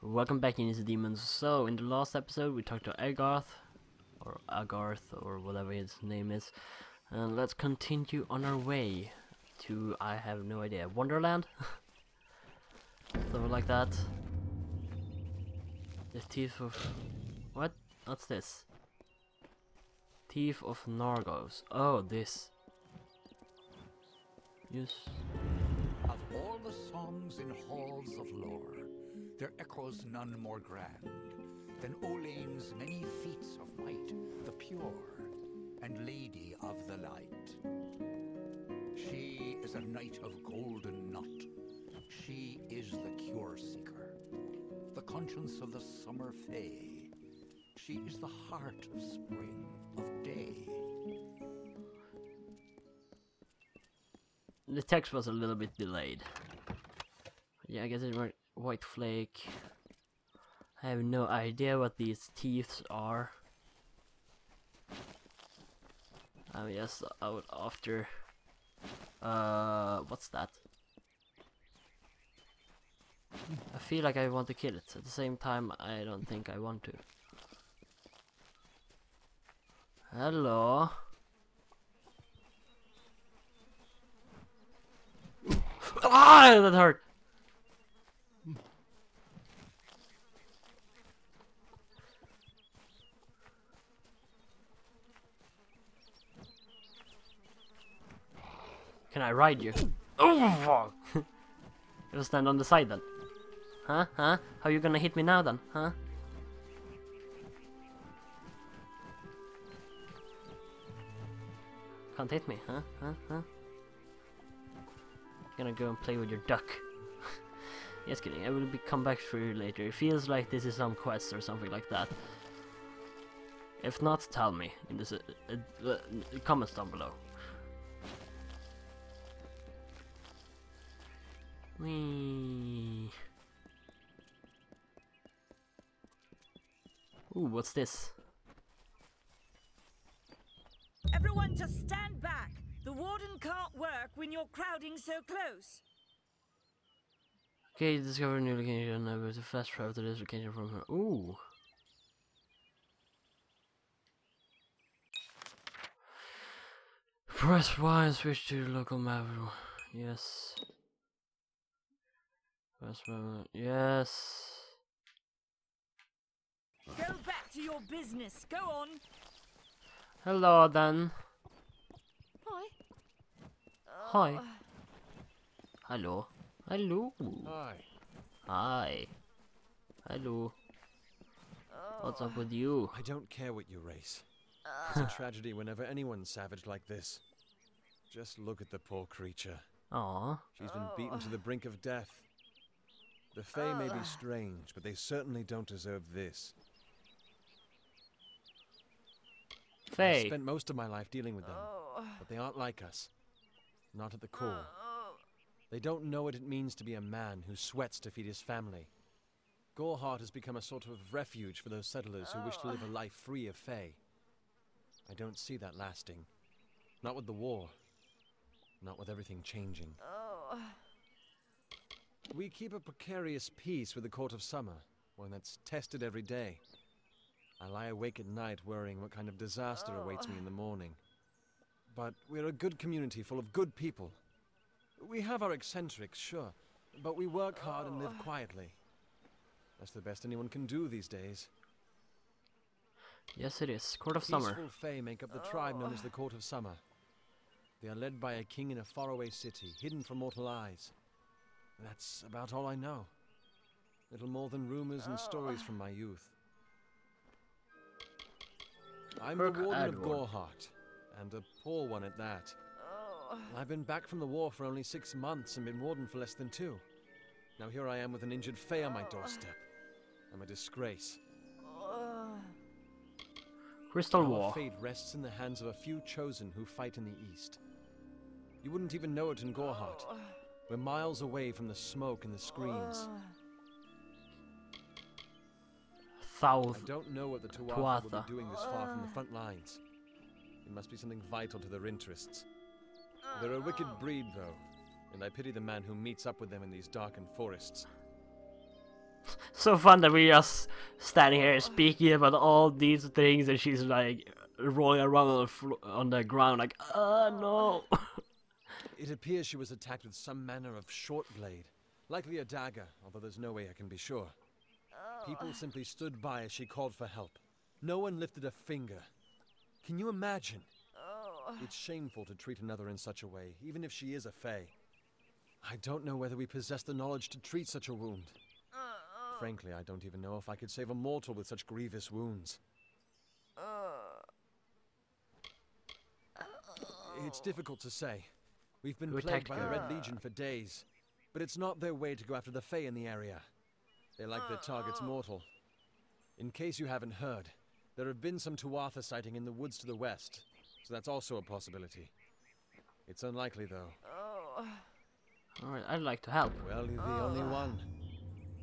Welcome back into Demons. So, in the last episode we talked to Agarth, or whatever his name is. And let's continue on our way to, I have no idea, Wonderland? Something like that. The Thief of... what? What's this? Thief of Nargos. Oh, this. Yes. Of all the songs in halls of lore, there echoes none more grand than Olane's many feats of might, the pure and lady of the light. She is a knight of golden knot. She is the cure seeker, the conscience of the summer fae. She is the heart of spring, of day. The text was a little bit delayed. Yeah, I guess it was White Flake. I have no idea what these thieves are. I'm just out after... what's that? I feel like I want to kill it. At the same time, I don't think I want to. Hello? Ah, that hurt! Can I ride you? Oh, fuck! You'll stand on the side then. Huh? Huh? How you gonna hit me now then? Huh? Can't hit me, huh? Huh? Huh? Gonna go and play with your duck. Just kidding, I will come back for you later. It feels like this is some quest or something like that. If not, tell me in the comments down below. Whee. Ooh, what's this? Everyone just stand back. The warden can't work when you're crowding so close. Okay, discover a new location. I was a fast travel to this location from her. Ooh. Press Y and switch to the local map. Yes. Press Y. Yes. Go back to your business. Go on. Hello, then. Hi. Hi. Hello. Hello. Hi. Hi. Hello. What's up with you? I don't care what you race. It's a tragedy whenever anyone's savage like this. Just look at the poor creature. Aw. She's been beaten to the brink of death. The Fae may be strange, but they certainly don't deserve this. I've Faye. spent most of my life dealing with them, but they aren't like us. Not at the core. They don't know what it means to be a man who sweats to feed his family. Gorhart has become a sort of refuge for those settlers who wish to live a life free of Fae. I don't see that lasting. Not with the war. Not with everything changing. We keep a precarious peace with the Court of Summer, one that's tested every day. I lie awake at night worrying what kind of disaster awaits me in the morning. But we're a good community full of good people. We have our eccentrics, sure, but we work hard and live quietly. That's the best anyone can do these days. Yes, it is. Court of Summer. Peaceful Fae make up the tribe known as the Court of Summer. They are led by a king in a faraway city, hidden from mortal eyes. That's about all I know. Little more than rumors and stories from my youth. I'm the warden of Gorhart, and a poor one at that. I've been back from the war for only 6 months and been warden for less than 2. Now here I am with an injured Fae on my doorstep. I'm a disgrace. Crystal Our War. fate rests in the hands of a few chosen who fight in the east. You wouldn't even know it in Gorhart. We're miles away from the smoke and the screams. South. I don't know what the Tuatha will be doing this far from the front lines. It must be something vital to their interests. They're a wicked breed, though, and I pity the man who meets up with them in these darkened forests. So fun that we just standing here speaking about all these things, and she's like rolling around on the ground, like, no. It appears she was attacked with some manner of short blade, likely a dagger, although there's no way I can be sure. People simply stood by as she called for help. No one lifted a finger. Can you imagine? It's shameful to treat another in such a way, even if she is a fae. I don't know whether we possess the knowledge to treat such a wound. Frankly, I don't even know if I could save a mortal with such grievous wounds. It's difficult to say. We've been plagued by the Red Legion for days, but it's not their way to go after the fae in the area. They like their targets mortal. In case you haven't heard, there have been some Tuatha sighting in the woods to the west, so that's also a possibility. It's unlikely, though. Alright, I'd like to help. Well, you're the only one.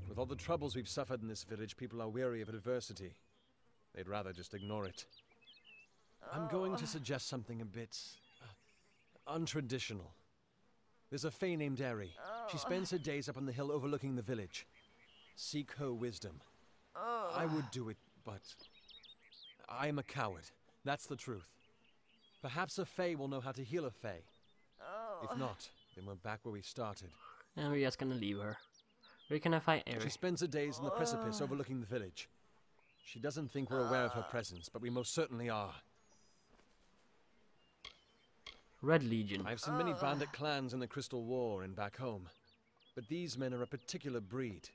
With all the troubles we've suffered in this village, people are weary of adversity. They'd rather just ignore it. I'm going to suggest something a bit untraditional. There's a fae named Eri. She spends her days up on the hill overlooking the village. Seek her wisdom. I would do it, but I am a coward. That's the truth. Perhaps a fae will know how to heal a fae. If not, then we're back where we started. And we're just gonna leave her. Where can I find Eri? She spends her days on the precipice overlooking the village. She doesn't think we're aware of her presence, but we most certainly are. Red Legion. I've seen many bandit clans in the Crystal War and back home, but these men are a particular breed.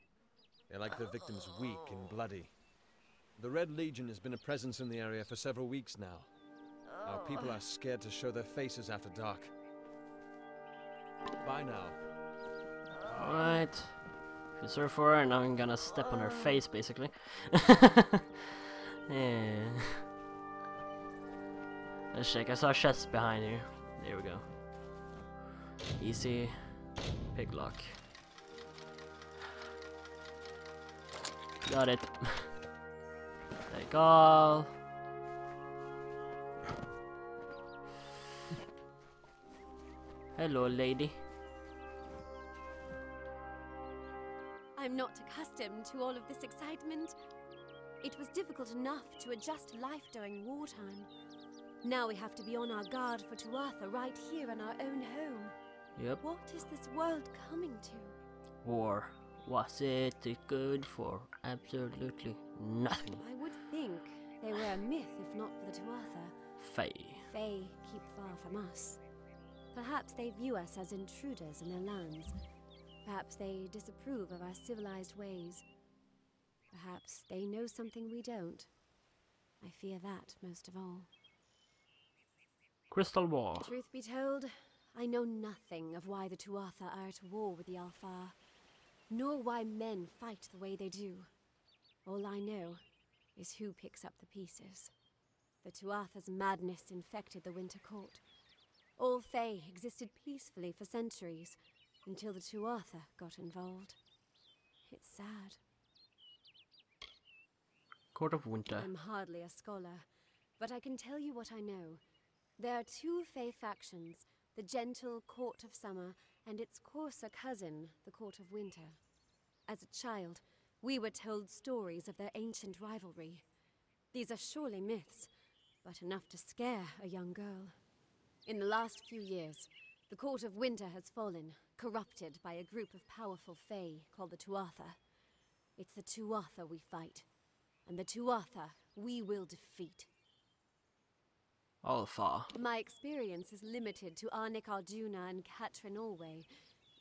They like their victims weak and bloody. The Red Legion has been a presence in the area for several weeks now. Our people are scared to show their faces after dark. Bye now. Alright. Feel sorry for her, and now I'm gonna step on her face, basically. Yeah. Let's check. I saw a chest behind here. There we go. Easy. Pig lock. Got it. Take all. Hello, lady. I'm not accustomed to all of this excitement. It was difficult enough to adjust to life during wartime. Now we have to be on our guard for Tuatha right here in our own home. Yep. What is this world coming to? War. Was it good for? Absolutely nothing. I would think they were a myth if not for the Tuatha. Fae. Fae keep far from us. Perhaps they view us as intruders in their lands. Perhaps they disapprove of our civilized ways. Perhaps they know something we don't. I fear that most of all. Crystal War. Truth be told, I know nothing of why the Tuatha are at war with the Alfar, nor why men fight the way they do. All I know is who picks up the pieces. The Tuatha's madness infected the Winter Court. All Fae existed peacefully for centuries, until the Tuatha got involved. It's sad. Court of Winter. I'm hardly a scholar, but I can tell you what I know. There are two Fae factions, the gentle Court of Summer and its coarser cousin, the Court of Winter. As a child, we were told stories of their ancient rivalry. These are surely myths, but enough to scare a young girl. In the last few years, the Court of Winter has fallen, corrupted by a group of powerful Fae called the Tuatha. It's the Tuatha we fight, and the Tuatha we will defeat. Alpha. My experience is limited to Arnik Arjuna and Katrin Allway.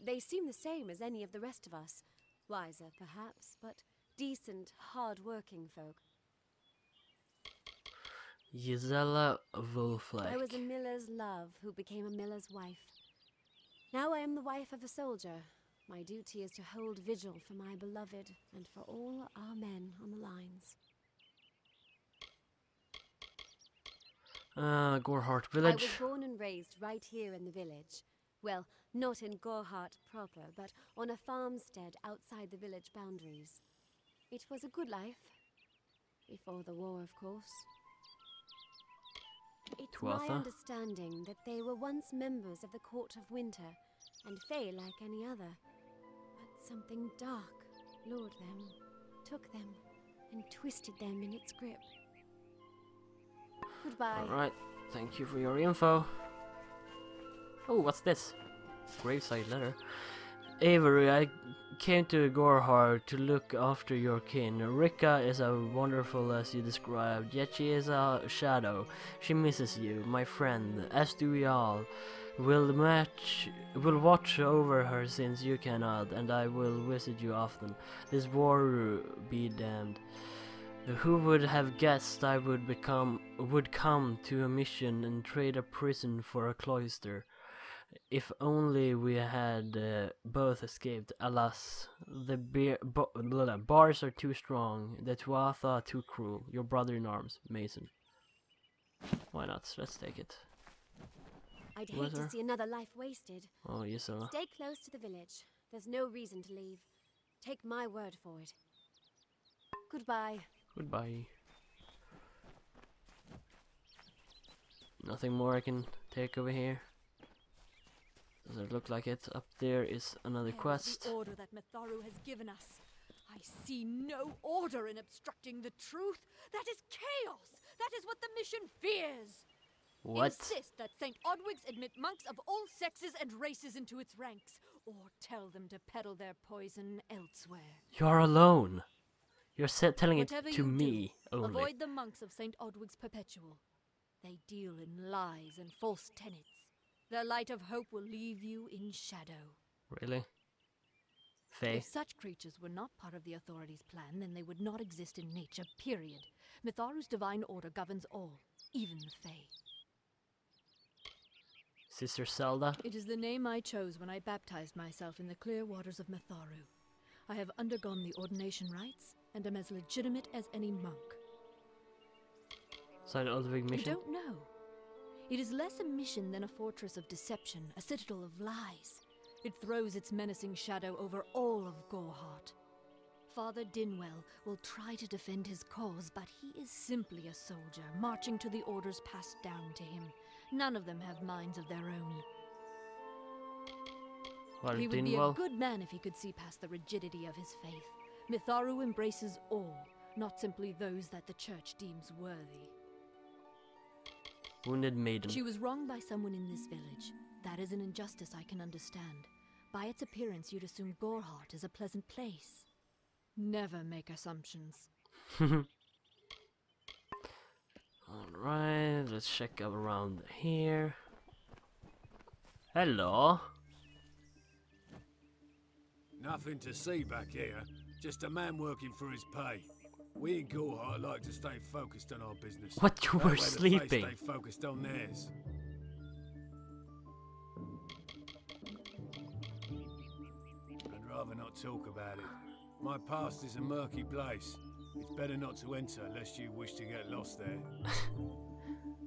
They seem the same as any of the rest of us. Wiser, perhaps, but decent, hard-working folk. Gisela Wolfleck. I was a miller's love who became a miller's wife. Now I am the wife of a soldier. My duty is to hold vigil for my beloved and for all our men on the lines. Gorhart I village. was born and raised right here in the village. Well, not in Gorhart proper, but on a farmstead outside the village boundaries. It was a good life. Before the war, of course. It's Tuatha. my understanding that they were once members of the Court of Winter, and Fae like any other. But something dark, lured them, took them, and twisted them in its grip. Goodbye. Alright, thank you for your info. Oh, what's this? Graveside letter. Avery, I came to Gorhart to look after your kin. Rika is as wonderful as you described, yet she is a shadow. She misses you, my friend, as do we all. Will watch over her since you cannot, and I will visit you often. This war be damned. Who would have guessed I would come to a mission and trade a prison for a cloister? If only we had both escaped. Alas, the bars are too strong, the Tuatha too cruel. Your brother in arms, Mason. Why not? Let's take it. I'd hate to see another life wasted. Oh, yes, sir. Stay close to the village. There's no reason to leave. Take my word for it. Goodbye. Goodbye. Nothing more I can take over here. Does it look like it? Up there is another quest. The order that Mitharu has given us. I see no order in obstructing the truth. That is chaos. That is what the mission fears. What? Insist that St. Odwig's admit monks of all sexes and races into its ranks, or tell them to peddle their poison elsewhere. You're alone. You're telling Whatever it to you me do, only. avoid the monks of St. Odwig's Perpetual. They deal in lies and false tenets. Their light of hope will leave you in shadow. Really? Faye? If such creatures were not part of the authorities' plan, then they would not exist in nature, period. Mitharu's divine order governs all, even the Fae. Sister Zelda? It is the name I chose when I baptized myself in the clear waters of Mitharu. I have undergone the ordination rites, and am as legitimate as any monk. So an Odwig You mission? don't know. It is less a mission than a fortress of deception, a citadel of lies. It throws its menacing shadow over all of Gorhart. Father Dinwell will try to defend his cause, but he is simply a soldier, marching to the orders passed down to him. None of them have minds of their own. Well, He would be a Dinwell? good man if he could see past the rigidity of his faith. Mitharu embraces all, not simply those that the church deems worthy. Wounded maiden. She was wronged by someone in this village. That is an injustice I can understand. By its appearance, you'd assume Gorhart is a pleasant place. Never make assumptions. Alright, let's check out around here. Hello. Nothing to see back here. Just a man working for his pay. We in Gorhart like to stay focused on our business. What, you That were way the Fae sleeping? Stay focused on theirs. I'd rather not talk about it. My past is a murky place. It's better not to enter lest you wish to get lost there.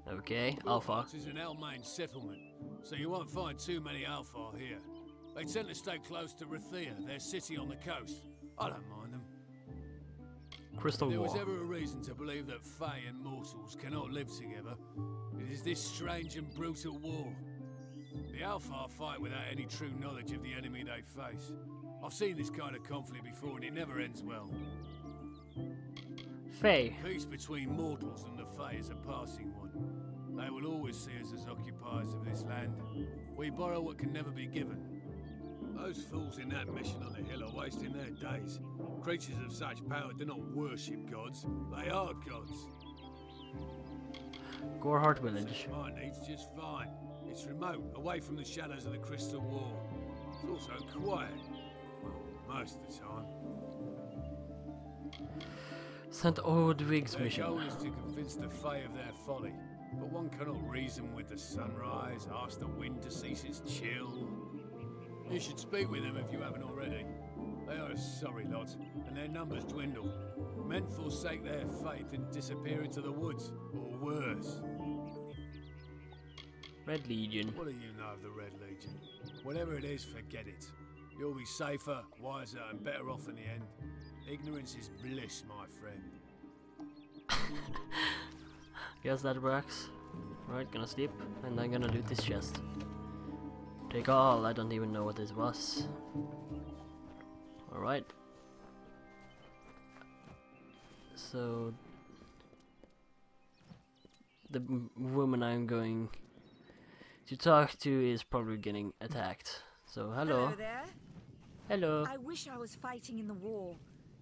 Okay, Alpha. Gorhart is an Elmain settlement, so you won't find too many Alpha here. They tend to stay close to Rathea, their city on the coast. I don't mind them. Crystal If there War. was ever a reason to believe that Fae and mortals cannot live together, it is this strange and brutal war. The Alpha fight without any true knowledge of the enemy they face. I've seen this kind of conflict before and it never ends well. Faye. Peace between mortals and the Fae is a passing one. They will always see us as occupiers of this land. We borrow what can never be given. Those fools in that mission on the hill are wasting their days. Creatures of such power do not worship gods, they are gods. Gorhart Village. My needs just fine. It's remote, away from the shadows of the Crystal Wall. It's also quiet. Well, most of the time. St. Odwig's Their mission. goal is to convince the Fae of their folly. But one cannot reason with the sunrise, ask the wind to cease its chill. You should speak with them if you haven't already. They are a sorry lot, and their numbers dwindle. Men forsake their faith and disappear into the woods, or worse. Red Legion. What do you know of the Red Legion? Whatever it is, forget it. You'll be safer, wiser, and better off in the end. Ignorance is bliss, my friend. Guess that works. Right, gonna sleep, and I'm gonna do this chest. Take all, I don't even know what this was. Alright. So the woman I'm going to talk to is probably getting attacked. So hello. Hello there. Hello. I wish I was fighting in the war.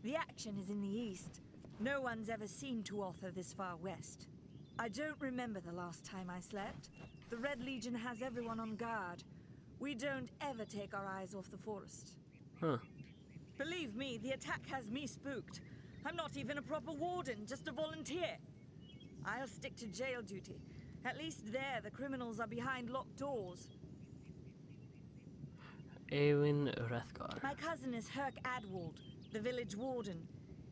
The action is in the east. No one's ever seen Tuatha this far west. I don't remember the last time I slept. The Red Legion has everyone on guard. We don't ever take our eyes off the forest. Huh. Believe me, the attack has me spooked. I'm not even a proper warden, just a volunteer. I'll stick to jail duty. At least there, the criminals are behind locked doors. Eowyn Hrothgar. My cousin is Herc Adwald, the village warden.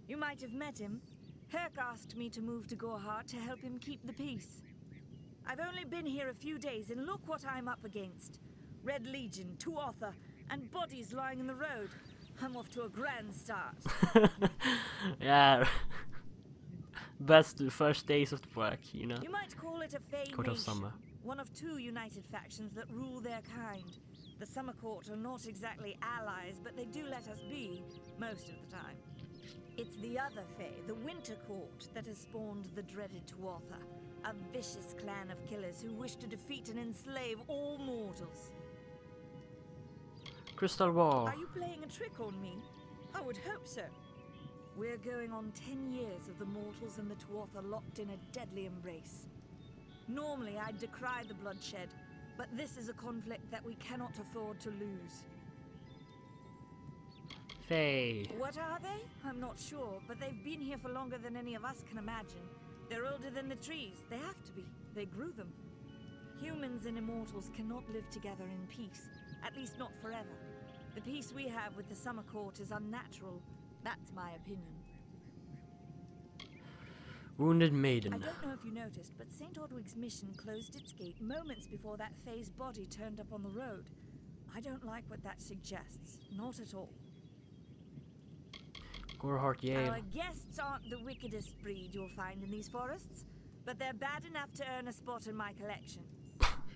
You might have met him. Herc asked me to move to Gorhart to help him keep the peace. I've only been here a few days, and look what I'm up against. Red Legion, Tuatha, and bodies lying in the road. I'm off to a grand start. Yeah. Best first days of the work, you know. You might call it a Fey Court of nation, Summer. one of two united factions that rule their kind. The Summer Court are not exactly allies, but they do let us be, most of the time. It's the other Fey, the Winter Court, that has spawned the dreaded Tuatha, a vicious clan of killers who wish to defeat and enslave all mortals. Crystal Ball. Are you playing a trick on me? I would hope so. We're going on 10 years of the mortals and the Tuatha locked in a deadly embrace. Normally I'd decry the bloodshed, but this is a conflict that we cannot afford to lose. Faye. What are they? I'm not sure, but they've been here for longer than any of us can imagine. They're older than the trees. They have to be. They grew them. Humans and immortals cannot live together in peace, at least not forever. The peace we have with the Summer Court is unnatural. That's my opinion. Wounded Maiden. I don't know if you noticed, but St. Ordwig's mission closed its gate moments before that Fae's body turned up on the road. I don't like what that suggests. Not at all. Gorhart Yale. Our guests aren't the wickedest breed you'll find in these forests, but they're bad enough to earn a spot in my collection.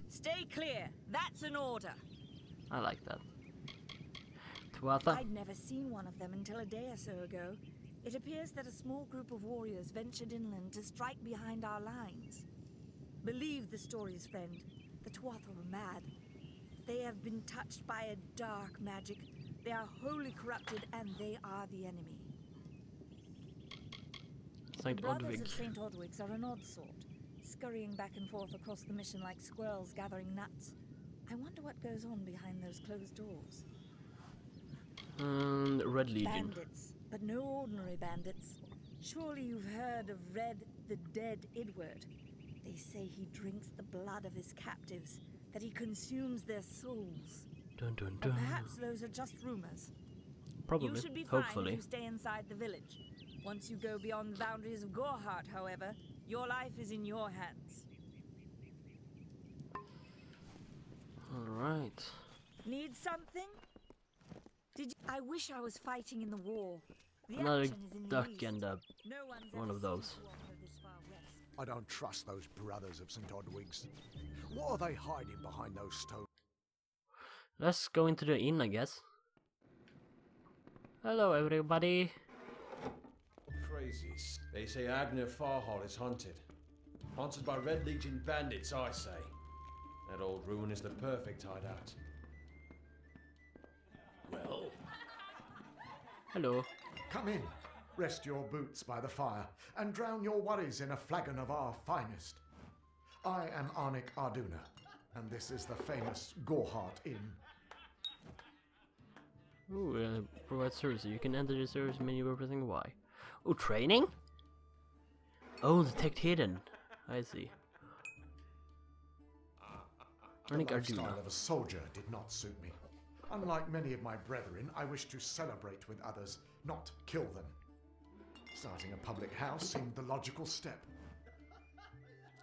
Stay clear. That's an order. I like that. Tuatha. I'd never seen one of them until a day or so ago. It appears that a small group of warriors ventured inland to strike behind our lines. Believe the stories, friend. The Tuatha were mad. They have been touched by a dark magic. They are wholly corrupted, and they are the enemy. St. The brothers Ordwig. of St. Ordwig's are an odd sort, scurrying back and forth across the mission like squirrels gathering nuts. I wonder what goes on behind those closed doors. And Red Legion. Bandits, but no ordinary bandits. Surely you've heard of Red the Dead Idward. They say he drinks the blood of his captives, that he consumes their souls. Dun dun But dun. perhaps those are just rumors. Probably. You should be fine if Hopefully. you stay inside the village. Once you go beyond the boundaries of Gorhart, however, your life is in your hands. Alright. Need something? I wish I was fighting in the war. The Another action is in the duck east. and a No one's one ever of those. seen Tuatha this far west. I don't trust those brothers of St. Ordwig's. What are they hiding behind those stones? Let's go into the inn, I guess. Hello, everybody. Crazies. They say Agner Farhall is haunted. Haunted by Red Legion bandits, I say. That old ruin is the perfect hideout. Well, Hello. Come in, rest your boots by the fire, and drown your worries in a flagon of our finest. I am Arnik Arduna, and this is the famous Gorhart Inn. Ooh, provide services. You can enter the service menu by pressing Y. Oh, training? Oh, detect hidden. I see. The Arnik lifestyle Arduna. of a soldier did not suit me. Unlike many of my brethren, I wish to celebrate with others, not kill them. Starting a public house seemed the logical step.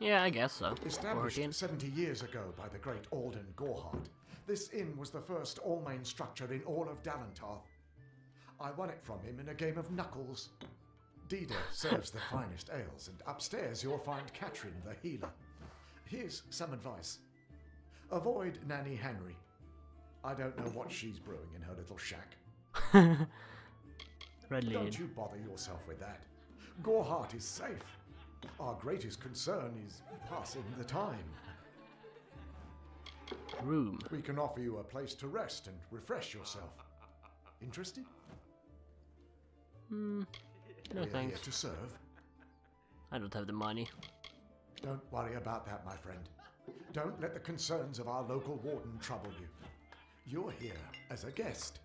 Yeah, I guess so. Established Gorhart Inn. 70 years ago by the great Alden Gorhart, this inn was the first all-main structure in all of Dalentarth. I won it from him in a game of knuckles. Dida serves the finest ales, and upstairs you'll find Katrin the healer. Here's some advice. Avoid Nanny Henry. I don't know what she's brewing in her little shack. Red Don't Legion. you bother yourself with that. Gorhart is safe. Our greatest concern is passing the time. Room. We can offer you a place to rest and refresh yourself. Interested? No We're here thanks. to serve. I don't have the money. Don't worry about that, my friend. Don't let the concerns of our local warden trouble you. You're here as a guest.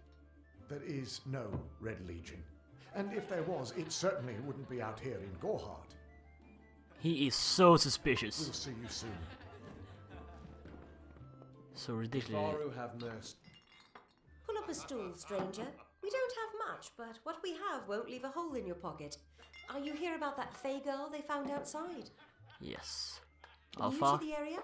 There is no Red Legion. And if there was, it certainly wouldn't be out here in Gorhart. He is so suspicious. We'll see you soon. So ridiculous. Faru have nursed. Pull up a stool, stranger. We don't have much, but what we have won't leave a hole in your pocket. Are you here about that Fey girl they found outside? Yes. New Alpha. to the area?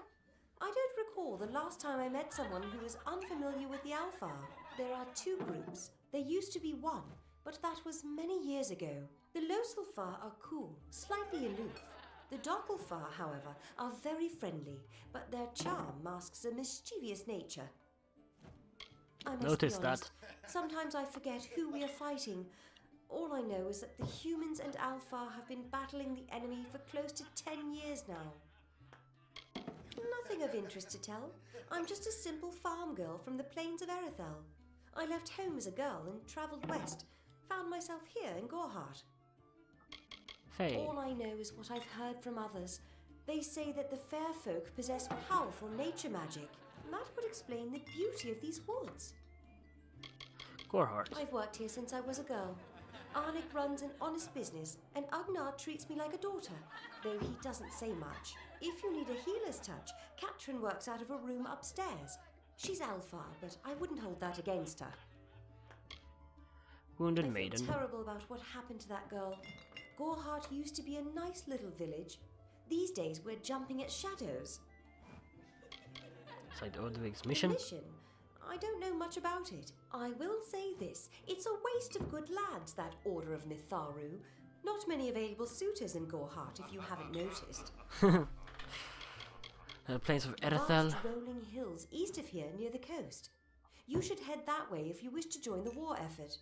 I don't recall the last time I met someone who was unfamiliar with the Alpha. There are two groups. There used to be one, but that was many years ago. The Loselfar are cool, slightly aloof. The Dockelfar, however, are very friendly, but their charm masks a mischievous nature. I must Noticed be honest, that. sometimes I forget who we are fighting. All I know is that the humans and Alpha have been battling the enemy for close to 10 years now. Nothing of interest to tell. I'm just a simple farm girl from the plains of Erethel. I left home as a girl and travelled west. Found myself here in Gorhart. Faye. All I know is what I've heard from others. They say that the fair folk possess powerful nature magic. That would explain the beauty of these woods. Gorhart. I've worked here since I was a girl. Arnik runs an honest business, and Ugnar treats me like a daughter, though he doesn't say much. If you need a healer's touch, Katrin works out of a room upstairs. She's Alpha, but I wouldn't hold that against her. Wounded I feel maiden. terrible about what happened to that girl. Gorhart used to be a nice little village. These days we're jumping at shadows. Side Odwig's A mission. I don't know much about it. I will say this. It's a waste of good lads, that Order of Mitharu. Not many available suitors in Gorhart, if you haven't noticed. Plains of Erethel. Vast rolling hills east of here near the coast. You should head that way if you wish to join the war effort.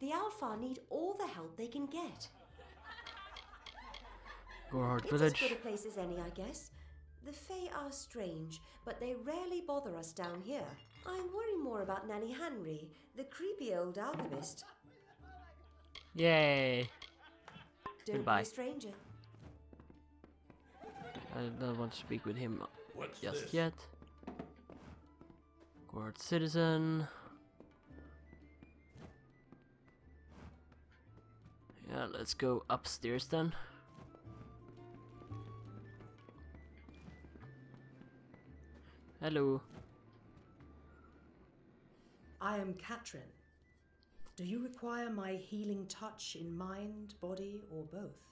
The Alpha need all the help they can get. Gorhart It's village. as good a place as any, I guess. The Fae are strange, but they rarely bother us down here. I worry more about Nanny Henry, the creepy old alchemist. Yay. Don't Goodbye. be a stranger. I don't want to speak with him What's just this? yet. Gorhart citizen. Yeah, let's go upstairs then. Hello. I am Katrin. Do you require my healing touch in mind, body, or both?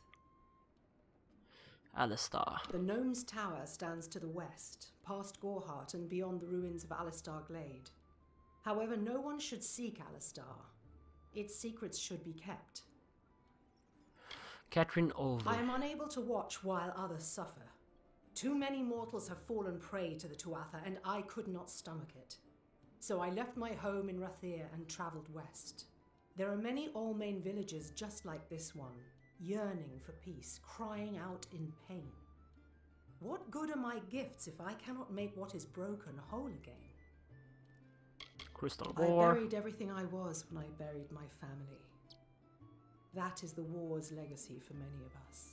Alistar. The Gnome's Tower stands to the west, past Gorhart and beyond the ruins of Alistar Glade. However, no one should seek Alistar. Its secrets should be kept. Katrin Olver. I am unable to watch while others suffer. Too many mortals have fallen prey to the Tuatha, and I could not stomach it. So I left my home in Rathir and travelled west. There are many Almain villages just like this one, yearning for peace, crying out in pain. What good are my gifts if I cannot make what is broken whole again? Crystal I War. buried everything I was when I buried my family. That is the war's legacy for many of us.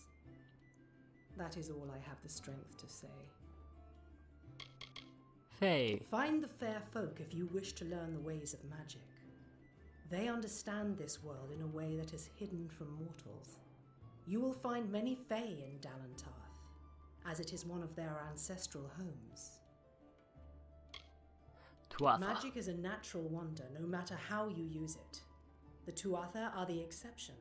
That is all I have the strength to say. Faye. Find the fair folk if you wish to learn the ways of magic. They understand this world in a way that is hidden from mortals. You will find many Fae in Dalentarth, as it is one of their ancestral homes. Tuatha. Magic is a natural wonder, no matter how you use it. The Tuatha are the exception.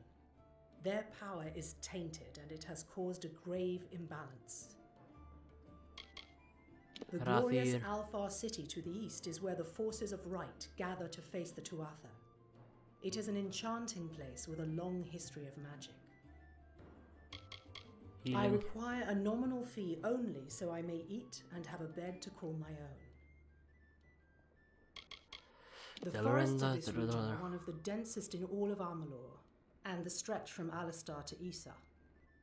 Their power is tainted, and it has caused a grave imbalance. The glorious Rathir. Alfar city to the east is where the forces of right gather to face the Tuatha. It is an enchanting place with a long history of magic. I Healing. require a nominal fee only so I may eat and have a bed to call my own. The forests of this region are one of the densest in all of Amalur. and the stretch from Alistar to Issa.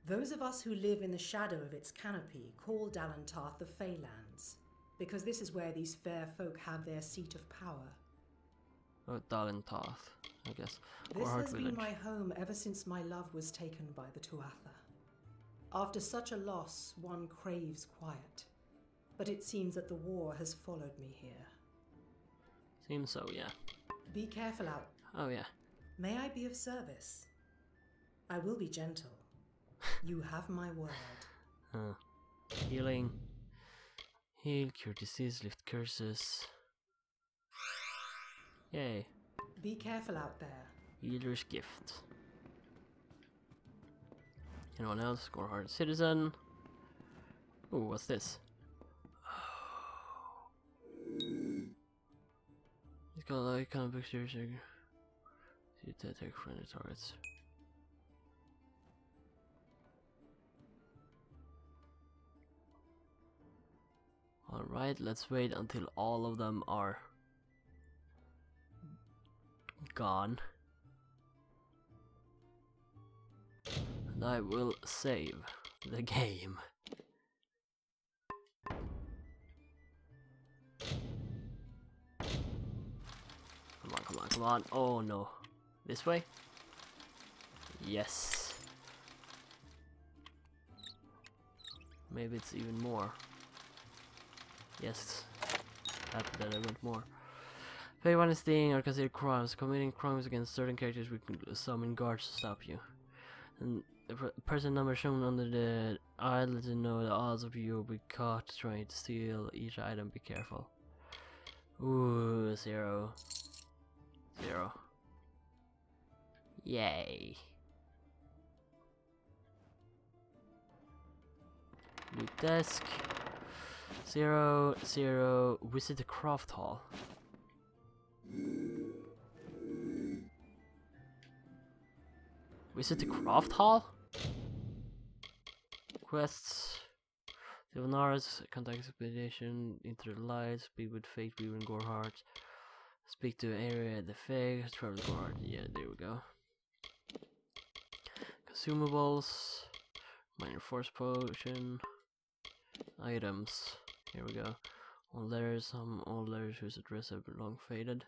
Those of us who live in the shadow of its canopy call Dalentarth the Feylands, because this is where these fair folk have their seat of power. Oh, Dalentarth, I guess. This Gorhart has village. been my home ever since my love was taken by the Tuatha. After such a loss, one craves quiet. But it seems that the war has followed me here. Seems so, yeah. Be careful out. Oh, yeah. May I be of service? I will be gentle. You have my word. Healing. Heal, cure disease, lift curses. Yay. Be careful out there. Healer's gift. Anyone else? Gorhart citizen. Ooh, what's this? It's got like kind of pictures. See to attack friendly targets. Alright, let's wait until all of them are gone. And I will save the game. Come on, come on, come on. Oh no. This way? Yes. Maybe it's even more. Yes. Happy that I went more. Pay one is thing are considered crimes. Committing crimes against certain characters we can summon guards to stop you. And the person number shown under the eye lets you know the odds of you will be caught trying to steal each item. Be careful. Ooh, 0. 0. Yay. New desk. 0, 0. Visit the craft hall. Visit the craft hall? Quests. Silvanaris, contact expedition, into the light, speak with Fate, Weaver and Gorhart. Speak to area the Fae, travel to Gorhart. Yeah, there we go. Consumables. Minor force potion. Items. Here we go. All letters, some old letters whose address have been long faded.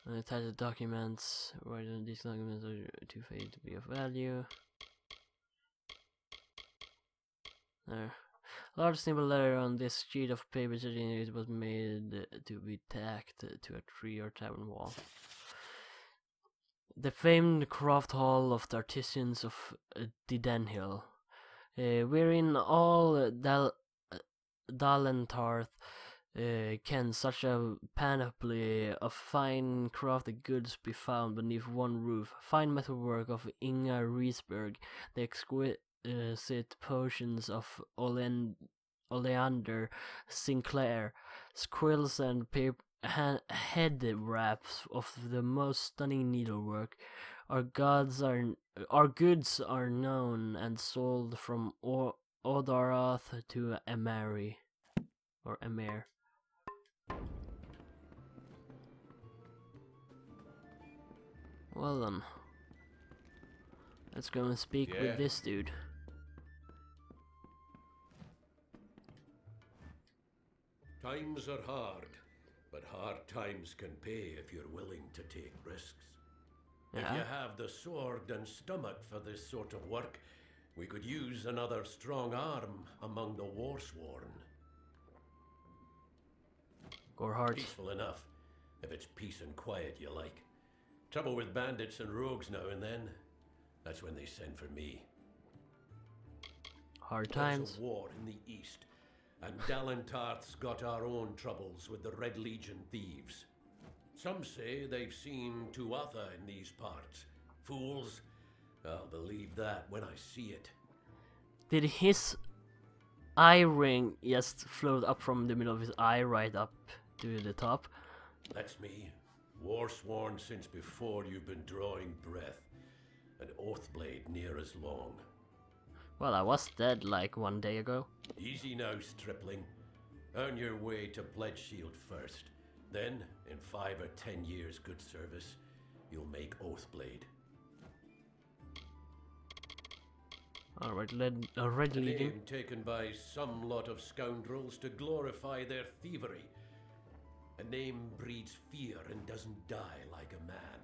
And attached documents. Writing these documents are too faded to be of value. There. A large simple letter on this sheet of paper suggesting it was made to be tacked to a tree or tavern wall. The famed craft hall of the artisans of Didenhill. Wherein all Dalentarth can such a panoply of fine crafted goods be found beneath one roof. Fine metalwork of Inga Riesberg, the exquisite potions of Oleander Sinclair, squills and head wraps of the most stunning needlework. Our goods are known and sold from Odarath to Amari or Amir. Well then, let's go and speak with this dude. Times are hard, but hard times can pay if you're willing to take risks. Yeah. If you have the sword and stomach for this sort of work, we could use another strong arm among the warsworn. Gorhart. Peaceful enough, if it's peace and quiet you like. Trouble with bandits and rogues now and then, that's when they send for me. Hard times. There's a war in the east, and Dalentarth's got our own troubles with the Red Legion thieves. Some say they've seen Tuatha in these parts. Fools, I'll believe that when I see it. Did his eye ring just float up from the middle of his eye right up to the top? That's me. Warsworn since before you've been drawing breath. An Oathblade near as long. Well, I was dead like 1 day ago. Easy now, stripling. Earn your way to Pledge Shield first. Then, in 5 or 10 years good service, you'll make Oathblade. Alright, Red A Legion. name taken by some lot of scoundrels to glorify their thievery. A name breeds fear and doesn't die like a man.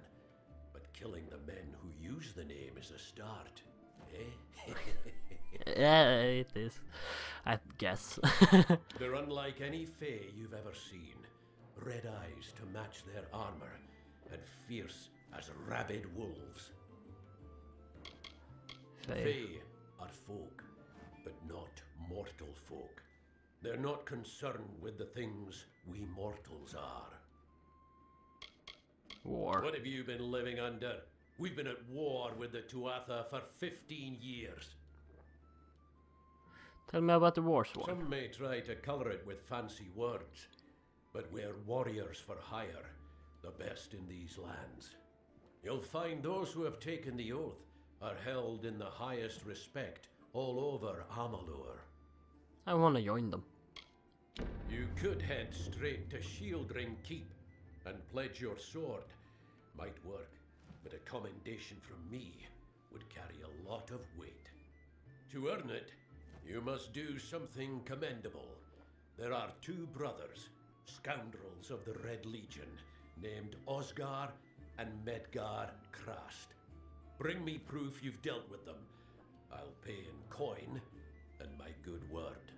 But killing the men who use the name is a start, eh? Yeah, it is. I guess. They're unlike any Fae you've ever seen. Red eyes to match their armor, and fierce as rabid wolves. Fae are folk, but not mortal folk. They're not concerned with the things we mortals are. War. What have you been living under? We've been at war with the Tuatha for 15 years. Tell me about the war sword. Some may try to colour it with fancy words, but we're warriors for hire, the best in these lands. You'll find those who have taken the oath are held in the highest respect all over Amalur. I wanna join them. You could head straight to Shieldring Keep and pledge your sword. Might work, but a commendation from me would carry a lot of weight. To earn it, you must do something commendable. There are two brothers, scoundrels of the Red Legion, named Osgar and Medgar Krast. Bring me proof you've dealt with them. I'll pay in coin and my good word.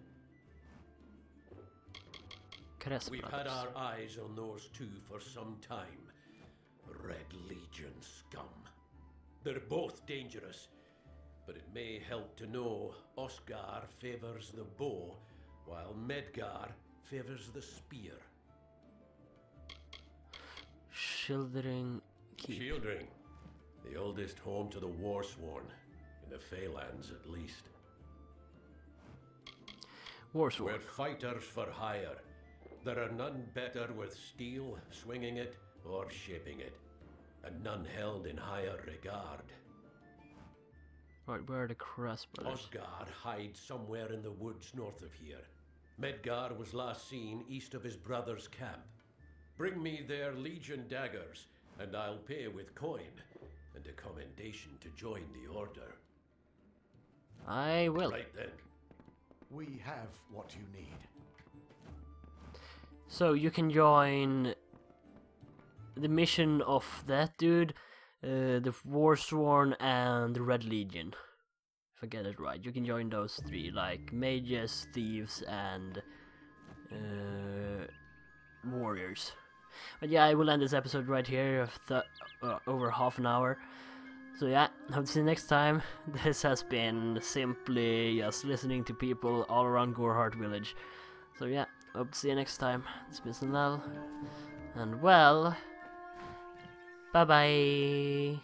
We've had our eyes on those two for some time. Red Legion scum. They're both dangerous, but it may help to know Oscar favors the bow, while Medgar favors the spear. Shieldring Keep. Shieldring, the oldest home to the Warsworn, in the Feylands at least. Warsworn. We're fighters for hire. There are none better with steel, swinging it, or shaping it, and none held in higher regard. Right, where are the Krast brothers? Osgar hides somewhere in the woods north of here. Medgar was last seen east of his brother's camp. Bring me their Legion daggers, and I'll pay with coin, and a commendation to join the order. I will. Right then. We have what you need. So you can join the mission of that dude, the Warsworn and the Red Legion. If I get it right, you can join those three, like mages, thieves, and warriors. But yeah, I will end this episode right here of over half an hour. So yeah, hope to see you next time. This has been simply just listening to people all around Gorhart village. So yeah, hope to see you next time. It's been Sallenel, and well, bye bye.